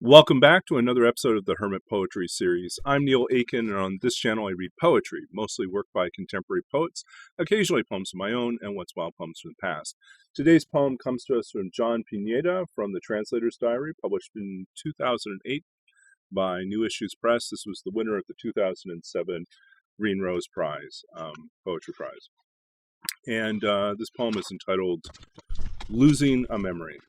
Welcome back to another episode of the Hermit Poetry Series. I'm Neil Aitken, and on this channel I read poetry, mostly work by contemporary poets, occasionally poems of my own, and once in a while poems from the past. Today's poem comes to us from Jon Pineda from the Translator's Diary, published in 2008 by New Issues Press. This was the winner of the 2007 Green Rose Prize, Poetry Prize. And this poem is entitled Losing a Memory.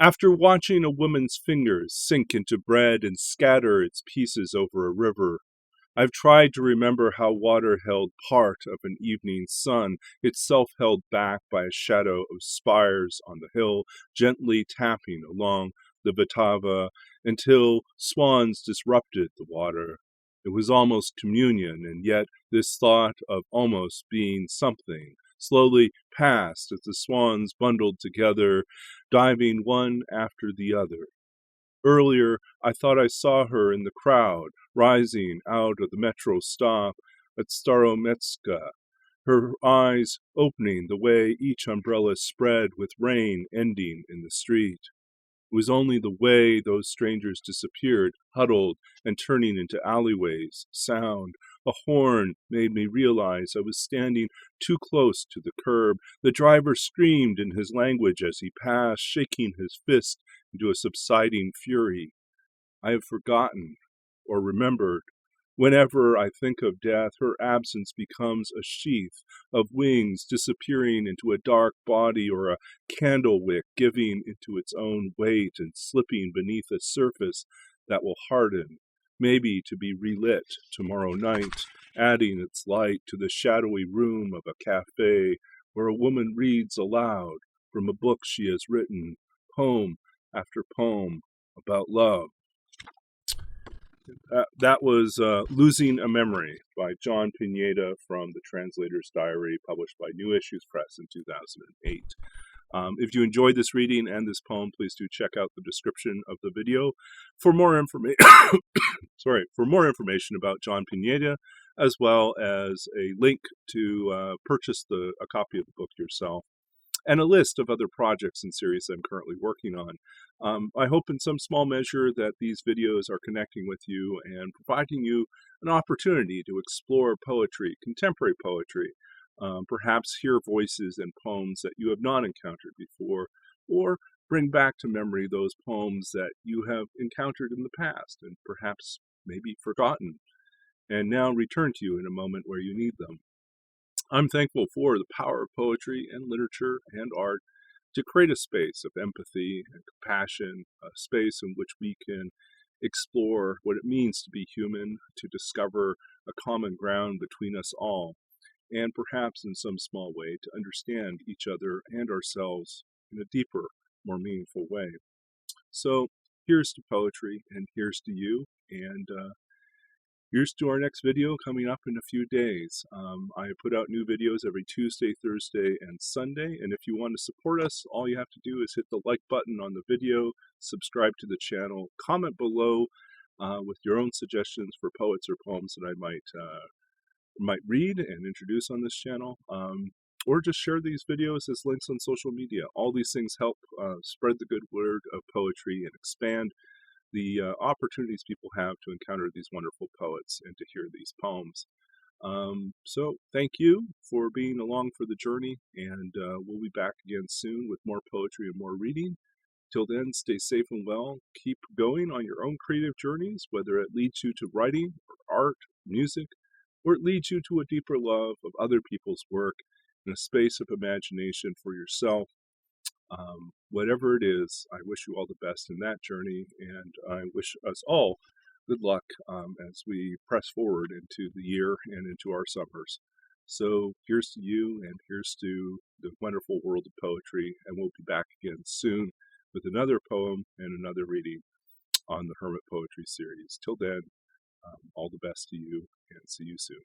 After watching a woman's fingers sink into bread and scatter its pieces over a river, I've tried to remember how water held part of an evening sun, itself held back by a shadow of spires on the hill, gently tapping along the Vltava until swans disrupted the water. It was almost communion, and yet this thought of almost being something slowly passed as the swans bundled together, diving one after the other. Earlier, I thought I saw her in the crowd, rising out of the metro stop at Starometska, her eyes opening the way each umbrella spread with rain ending in the street. It was only the way those strangers disappeared, huddled and turning into alleyways. Sound. A horn made me realize I was standing too close to the curb. The driver screamed in his language as he passed, shaking his fist into a subsiding fury. I have forgotten or remembered. Whenever I think of death, her absence becomes a sheath of wings disappearing into a dark body, or a candle wick giving into its own weight and slipping beneath a surface that will harden, maybe to be relit tomorrow night, adding its light to the shadowy room of a cafe where a woman reads aloud from a book she has written, poem after poem about love. That was Losing a Memory by Jon Pineda from the Translator's Diary, published by New Issues Press in 2008. If you enjoyed this reading and this poem, please do check out the description of the video for more information. For more information about Jon Pineda, as well as a link to purchase a copy of the book yourself, and a list of other projects and series I'm currently working on. I hope in some small measure that these videos are connecting with you and providing you an opportunity to explore poetry, contemporary poetry, perhaps hear voices and poems that you have not encountered before, or bring back to memory those poems that you have encountered in the past and perhaps maybe forgotten, and now return to you in a moment where you need them. I'm thankful for the power of poetry and literature and art to create a space of empathy and compassion, a space in which we can explore what it means to be human, to discover a common ground between us all, and perhaps in some small way to understand each other and ourselves in a deeper, more meaningful way. So here's to poetry, and here's to you, and here's to our next video coming up in a few days. I put out new videos every Tuesday, Thursday, and Sunday, and if you want to support us, all you have to do is hit the like button on the video, subscribe to the channel, comment below with your own suggestions for poets or poems that I might read and introduce on this channel, or just share these videos as links on social media. All these things help spread the good word of poetry and expand the opportunities people have to encounter these wonderful poets and to hear these poems. So thank you for being along for the journey, and we'll be back again soon with more poetry and more reading. Till then, stay safe and well. Keep going on your own creative journeys, whether it leads you to writing or art, music, or it leads you to a deeper love of other people's work and a space of imagination for yourself. Whatever it is, I wish you all the best in that journey, and I wish us all good luck as we press forward into the year and into our summers. So here's to you, and here's to the wonderful world of poetry, and we'll be back again soon with another poem and another reading on the Hermit Poetry Series. Till then, all the best to you, and see you soon.